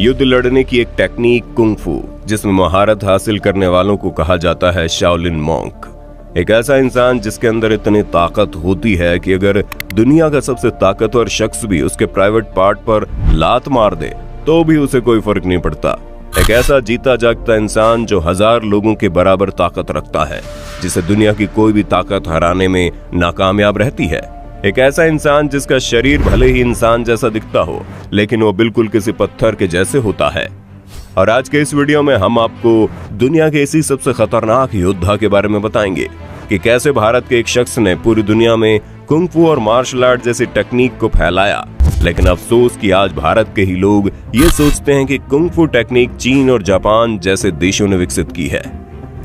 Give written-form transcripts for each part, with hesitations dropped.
युद्ध लड़ने की एक टेक्निक कुंग फू, जिसमें महारत हासिल करने वालों को कहा जाता है शाओलिन मॉन्क। एक ऐसा इंसान जिसके अंदर इतनी ताकत होती है कि अगर दुनिया का सबसे ताकतवर शख्स भी उसके प्राइवेट पार्ट पर लात मार दे तो भी उसे कोई फर्क नहीं पड़ता। एक ऐसा जीता जागता इंसान जो 1000 लोगों के बराबर ताकत रखता है, जिसे दुनिया की कोई भी ताकत हराने में नाकामयाब रहती है। एक ऐसा इंसान जिसका शरीर भले ही इंसान जैसा दिखता हो, लेकिन वो बिल्कुल किसी पत्थर के जैसे होता है। और आज के इस वीडियो में हम आपको दुनिया के इसी सबसे खतरनाक योद्धा के बारे में बताएंगे कि कैसे भारत के एक शख्स ने पूरी दुनिया में कुंग फू और मार्शल आर्ट जैसी टेक्निक को फैलाया। लेकिन अफसोस कि आज भारत के ही लोग ये सोचते हैं कि कुंग फू टेक्निक चीन और जापान जैसे देशों ने विकसित की है।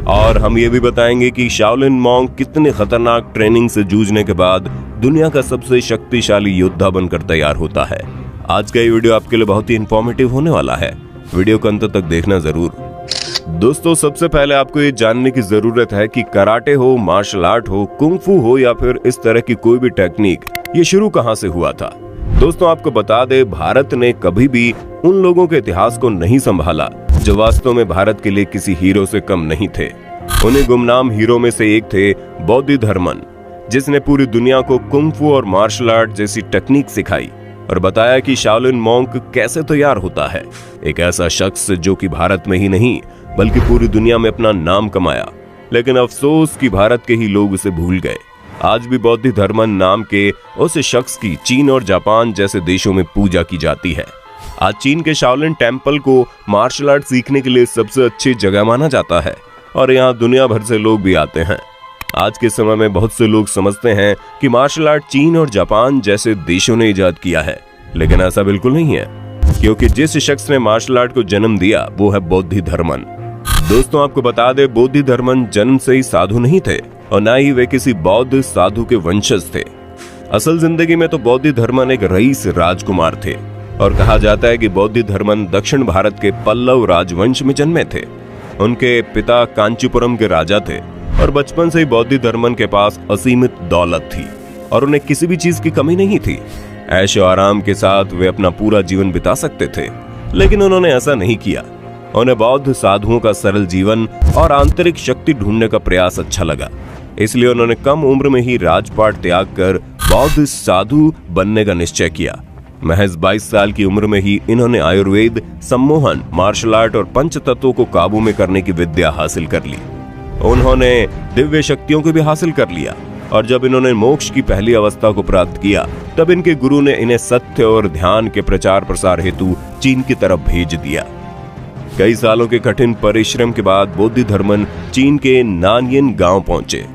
और हम ये भी बताएंगे कि शाओलिन मॉन्क कितने खतरनाक ट्रेनिंग से जूझने के बाद दुनिया का सबसे शक्तिशाली योद्धा बनकर तैयार होता है। आज का ये वीडियो आपके लिए बहुत ही इंफॉर्मेटिव होने वाला है, वीडियो को अंत तक देखना जरूर। दोस्तों, सबसे पहले आपको ये जानने की जरूरत है कि कराटे हो, मार्शल आर्ट हो, कुंग फू हो या फिर इस तरह की कोई भी टेक्निक, ये शुरू कहाँ से हुआ था। दोस्तों, आपको बता दे, भारत ने कभी भी उन लोगों के इतिहास को नहीं संभाला जो वास्तव में भारत के लिए किसी हीरो से कम नहीं थे। उन्हें गुमनाम हीरो में से एक थे बोधिधर्मन, जिसने पूरी दुनिया को कुंग फू और मार्शल आर्ट जैसी टेक्निक सिखाई और बताया कि शाओलिन मॉन्क कैसे तैयार होता है। एक ऐसा शख्स जो कि भारत में ही नहीं बल्कि पूरी दुनिया में अपना नाम कमाया। लेकिन अफसोस कि भारत के ही लोग उसे भूल गए। आज भी बोधिधर्मन नाम के उस शख्स की चीन और जापान जैसे देशों में पूजा की जाती है। आज चीन के शाओलिन टेम्पल को मार्शल आर्ट सीखने के लिए सबसे अच्छी जगह माना जाता है और यहाँ दुनिया भर से लोग भी आते हैं। आज के समय में बहुत से लोग समझते हैं कि मार्शल आर्ट चीन और जापान जैसे देशों ने इजाद किया है, लेकिन ऐसा बिल्कुल नहीं है, क्योंकि जिस शख्स ने मार्शल आर्ट को जन्म दिया वो है बोधिधर्मन। दोस्तों, आपको बता दे, बोधिधर्मन जन्म से ही साधु नहीं थे और न ही वे किसी बौद्ध साधु के वंशज थे। असल जिंदगी में तो बोधिधर्मन एक रईस राजकुमार थे और कहा जाता है कि बोधिधर्मन दक्षिण भारत के पल्लव राजवंश में जन्मे थे। उनके पिता कांचीपुरम के राजा थे और बचपन से ही बोधिधर्मन के पास असीमित दौलत थी और उन्हें किसी भी चीज की कमी नहीं थी। ऐशो आराम के साथ वे अपना पूरा जीवन बिता सकते थे, लेकिन उन्होंने ऐसा नहीं किया। उन्हें बौद्ध साधुओं का सरल जीवन और आंतरिक शक्ति ढूंढने का प्रयास अच्छा लगा, इसलिए उन्होंने कम उम्र में ही राजपाट त्याग कर बौद्ध साधु बनने का निश्चय किया। महज 22 साल की उम्र में ही इन्होंने आयुर्वेद, सम्मोहन, मार्शल आर्ट और पंच तत्वों को काबू में करने की विद्या हासिल कर ली। उन्होंने दिव्य शक्तियों को भी हासिल कर लिया और जब इन्होंने मोक्ष की पहली अवस्था को प्राप्त किया, तब इनके गुरु ने इन्हें सत्य और ध्यान के प्रचार प्रसार हेतु चीन की तरफ भेज दिया। कई सालों के कठिन परिश्रम के बाद बोधिधर्मन चीन के नानयिन गांव पहुंचे।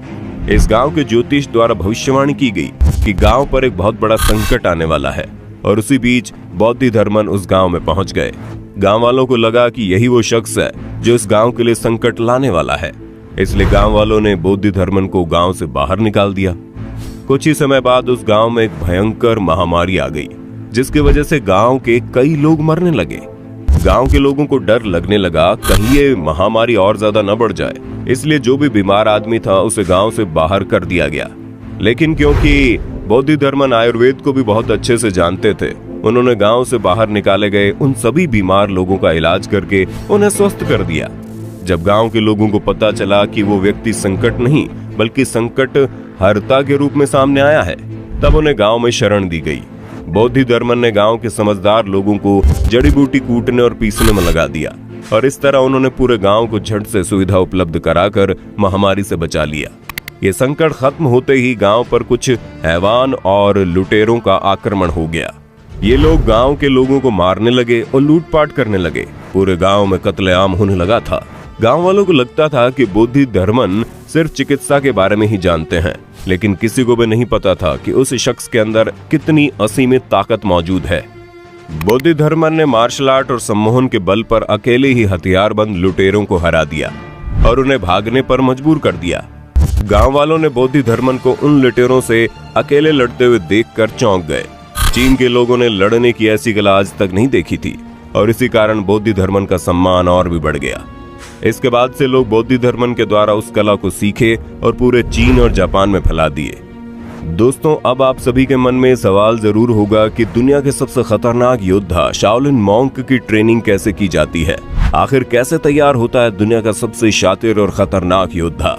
इस गांव के ज्योतिष द्वारा भविष्यवाणी की गई कि गांव पर एक बहुत बड़ा संकट आने वाला है और उसी बीच बोधिधर्मन उस गांव में पहुंच गए। गांव वालों को लगा कि यही वो शख्स है जो इस गांव के लिए संकट लाने वाला है, इसलिए गांव वालों ने बोधिधर्मन को गांव से बाहर निकाल दिया। कुछ ही समय बाद उस गांव में एक भयंकर महामारी आ गई, जिसकी वजह से गांव के कई लोग मरने लगे। गांव के लोगों को डर लगने लगा कहीं ये महामारी और ज्यादा न बढ़ जाए, इसलिए जो भी बीमार आदमी था उसे गांव से बाहर कर दिया गया। लेकिन क्योंकि बोधिधर्मन आयुर्वेद को भी बहुत अच्छे से जानते थे, उन्होंने गांव से बाहर निकाले गए उन सभी बीमार लोगों का इलाज करके उन्हें स्वस्थ कर दिया। जब गांव के लोगों को पता चला कि वो व्यक्ति संकट नहीं बल्कि संकट हरता के रूप में सामने आया है, तब उन्हें गांव में शरण दी गई। बोधिधर्मन ने गांव के समझदार लोगों को जड़ी बूटी कूटने और पीसने में लगा दिया और इस तरह उन्होंने पूरे गांव को झट से सुविधा उपलब्ध कराकर महामारी से बचा लिया। ये संकट खत्म होते ही गांव पर कुछ हैवान और लुटेरों का आक्रमण हो गया। ये लोग गांव के लोगों को मारने लगे और लूटपाट करने लगे। पूरे गांव में कत्लेआम होने लगा था। गांव वालों को लगता था कि बोधिधर्मन सिर्फ चिकित्सा के बारे में ही जानते हैं, लेकिन किसी को भी नहीं पता था कि उस शख्स के अंदर कितनी असीमित ताकत मौजूद है। बोधिधर्मन ने मार्शल आर्ट और सम्मोहन के बल पर अकेले ही हथियारबंद लुटेरों को हरा दिया और उन्हें भागने पर मजबूर कर दिया। गांव वालों ने बोधिधर्मन को उन लुटेरों से अकेले लड़ते हुए देखकर चौंक गए। चीन के लोगों ने लड़ने की ऐसी कला आज तक नहीं देखी थी और इसी कारण बोधिधर्मन का सम्मान और भी बढ़ गया। इसके बाद से लोग बोधिधर्मन के द्वारा उस कला को सीखे और पूरे चीन और जापान में फैला दिए। दोस्तों, अब आप सभी के मन में सवाल जरूर होगा कि दुनिया के सबसे खतरनाक योद्धा शाओलिन मॉन्क की ट्रेनिंग कैसे की जाती है। आखिर कैसे तैयार होता है दुनिया का सबसे शातिर और खतरनाक योद्धा।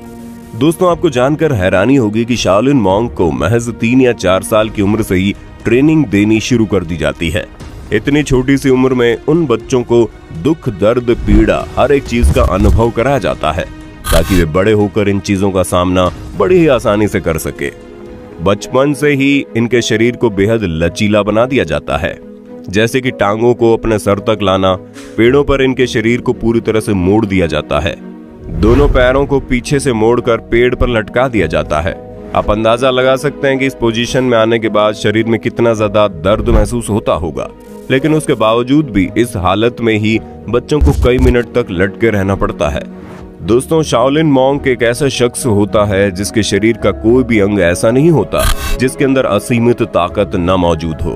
दोस्तों, आपको जानकर हैरानी होगी कि शाओलिन मॉन्क को महज 3 या 4 साल की उम्र से ही ट्रेनिंग देनी शुरू कर दी जाती है। इतनी छोटी सी उम्र में उन बच्चों को दुख, दर्द, पीड़ा, हर एक चीज का अनुभव कराया जाता है ताकि वे बड़े होकर इन चीजों का सामना बड़ी ही आसानी से कर सके। बचपन से ही इनके शरीर को बेहद लचीला बना दिया जाता है, जैसे कि टांगों को अपने सर तक लाना, पेड़ों पर इनके शरीर को पूरी तरह से मोड़ दिया जाता है, दोनों पैरों को पीछे से मोड़कर पेड़ पर लटका दिया जाता है। आप अंदाजा लगा सकते हैं कि इस पोजीशन में आने के बाद शरीर में कितना ज्यादा दर्द महसूस होता होगा, लेकिन उसके बावजूद भी इस हालत में ही बच्चों को कई मिनट तक लटके रहना पड़ता है। दोस्तों, शाओलिन मॉन्क एक ऐसा शख्स होता है जिसके शरीर का कोई भी अंग ऐसा नहीं होता जिसके अंदर असीमित ताकत न मौजूद हो।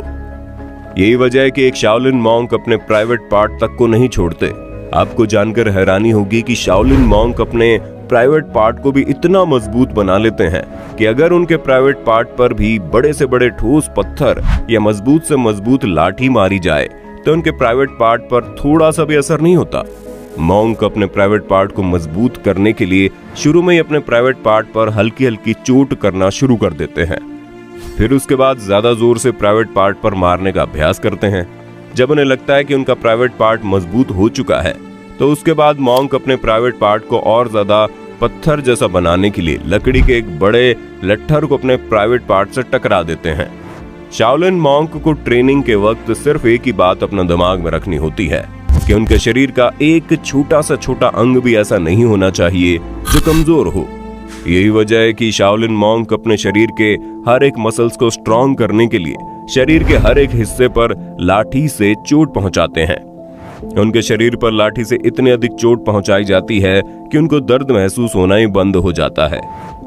यही वजह है कि एक शाओलिन मॉन्क अपने प्राइवेट पार्ट तक को नहीं छोड़ते। आपको जानकर हैरानी होगी कि शाओलिन मॉन्क अपने प्राइवेट पार्ट को भी इतना मजबूत बना लेते हैं कि अगर उनके प्राइवेट पार्ट पर भी बड़े से बड़े ठोस पत्थर या मजबूत से मजबूत लाठी मारी जाए तो उनके प्राइवेट पार्ट पर थोड़ा सा भी असर नहीं होता। मॉन्क अपने प्राइवेट पार्ट को मजबूत करने के लिए शुरू में ही अपने प्राइवेट पार्ट पर हल्की हल्की चोट करना शुरू कर देते हैं, फिर उसके बाद ज्यादा जोर से प्राइवेट पार्ट पर मारने का अभ्यास करते हैं। जब उन्हें लगता है कि उनका प्राइवेट पार्ट मजबूत हो चुका है तो उसके बाद मॉन्क अपने प्राइवेट पार्ट को और ज्यादा पत्थर जैसा बनाने के लिए लकड़ी के एक बड़े लट्ठर को अपने प्राइवेट पार्ट से टकरा देते हैं। शाओलिन मॉन्क को ट्रेनिंग के वक्त सिर्फ एक ही बात अपना दिमाग में रखनी होती है कि उनके शरीर का एक छोटा सा छोटा अंग भी ऐसा नहीं होना चाहिए जो कमजोर हो। यही वजह है कि शाओलिन मॉन्क अपने शरीर के हर एक मसल्स को स्ट्रॉन्ग करने के लिए शरीर के हर एक हिस्से पर लाठी से चोट पहुंचाते हैं। उनके शरीर पर लाठी से इतनी अधिक चोट पहुंचाई जाती है कि उनको दर्द महसूस होना ही बंद हो जाता है।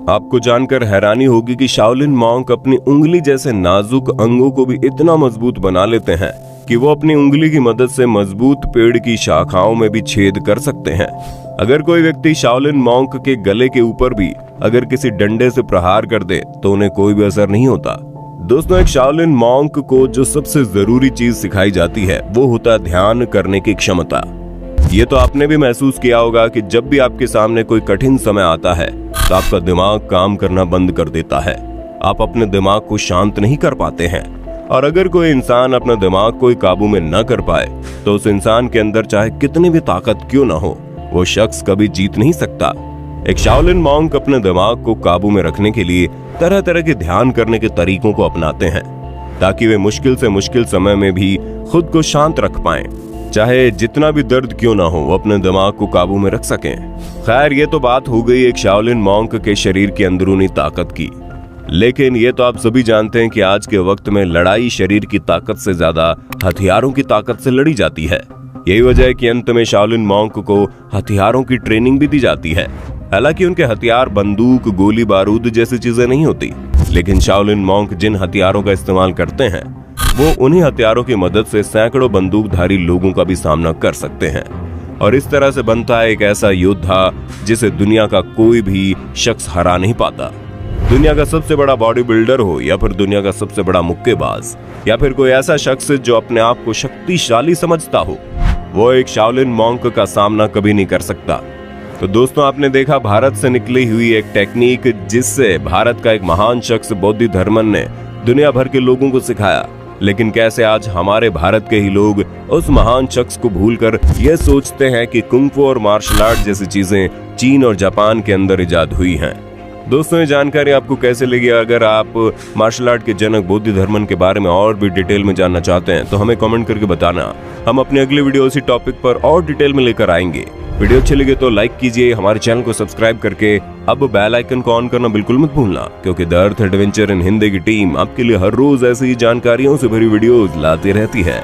आपको जानकर हैरानी होगी कि शाओलिन मॉन्क अपनी उंगली जैसे नाजुक अंगों को भी इतना मजबूत बना लेते हैं कि वो अपनी उंगली की मदद से मजबूत पेड़ की शाखाओं में भी छेद कर सकते हैं। अगर कोई व्यक्ति शाओलिन मॉन्क के गले के ऊपर भी अगर किसी डंडे से प्रहार कर दे तो उन्हें कोई भी असर नहीं होता। दोस्तों, एक शाओलिन मॉन्क को जो सबसे जरूरी चीज सिखाई जाती है वो होता है ध्यान करने की क्षमता। ये तो आपने भी महसूस किया होगा कि जब भी आपके सामने कोई कठिन समय आता है तो आपका दिमाग काम करना बंद कर देता है, आप अपने दिमाग को शांत नहीं कर पाते हैं। और अगर कोई इंसान अपने दिमाग को काबू में न कर पाए तो उस इंसान के अंदर चाहे कितनी भी ताकत क्यों न हो, वो शख्स कभी जीत नहीं सकता। एक शाओलिन मॉन्क अपने दिमाग को काबू में रखने के लिए तरह तरह के ध्यान करने के तरीकों को अपनाते हैं ताकि वे मुश्किल से मुश्किल समय में भी खुद को शांत रख पाएं। चाहे जितना भी दर्द क्यों ना हो, वो अपने दिमाग को काबू में रख सकें। खैर, ये तो बात हो गई एक शाओलिन मॉन्क के शरीर की अंदरूनी ताकत की, लेकिन ये तो आप सभी जानते हैं कि आज के वक्त में लड़ाई शरीर की ताकत से ज्यादा हथियारों की ताकत से लड़ी जाती है। यही वजह है कि अंत में शाओलिन मॉन्क को हथियारों की ट्रेनिंग भी दी जाती है। हालांकि उनके हथियार बंदूक, गोली बारूद जैसी चीजें नहीं होती, लेकिन शाओलिन मॉन्क जिन हथियारों का इस्तेमाल करते हैं वो उन्हीं हथियारों की मदद से सैकड़ों बंदूकधारी लोगों का भी सामना कर सकते हैं। और इस तरह से बनता है एक ऐसा योद्धा जिसे दुनिया का कोई भी शख्स हरा नहीं पाता। दुनिया का सबसे बड़ा बॉडी बिल्डर हो या फिर दुनिया का सबसे बड़ा मुक्केबाज या फिर कोई ऐसा शख्स जो अपने आप को शक्तिशाली समझता हो, वो एक शाओलिन मॉन्क का सामना कभी नहीं कर सकता। तो दोस्तों, आपने देखा भारत से निकली हुई एक टेक्निक जिससे भारत का एक महान शख्स बोधिधर्मन ने दुनिया भर के लोगों को सिखाया, लेकिन कैसे आज हमारे भारत के ही लोग उस महान शख्स को भूलकर यह सोचते हैं कि कुंग-फू और मार्शल आर्ट जैसी चीजें चीन और जापान के अंदर इजाद हुई हैं। दोस्तों, ये जानकारी आपको कैसे लगी? अगर आप मार्शल आर्ट के जनक बोधिधर्मन के बारे में और भी डिटेल में जानना चाहते हैं तो हमें कमेंट करके बताना। हम अपनी अगली वीडियो इसी टॉपिक पर और डिटेल में लेकर आएंगे। वीडियो अच्छी लगे तो लाइक कीजिए, हमारे चैनल को सब्सक्राइब करके अब बेल आइकन को ऑन करना बिल्कुल मत भूलना, क्योंकि the earth adventure in Hindi की टीम आपके लिए हर रोज ऐसी जानकारियों से भरी वीडियोस लाती रहती है।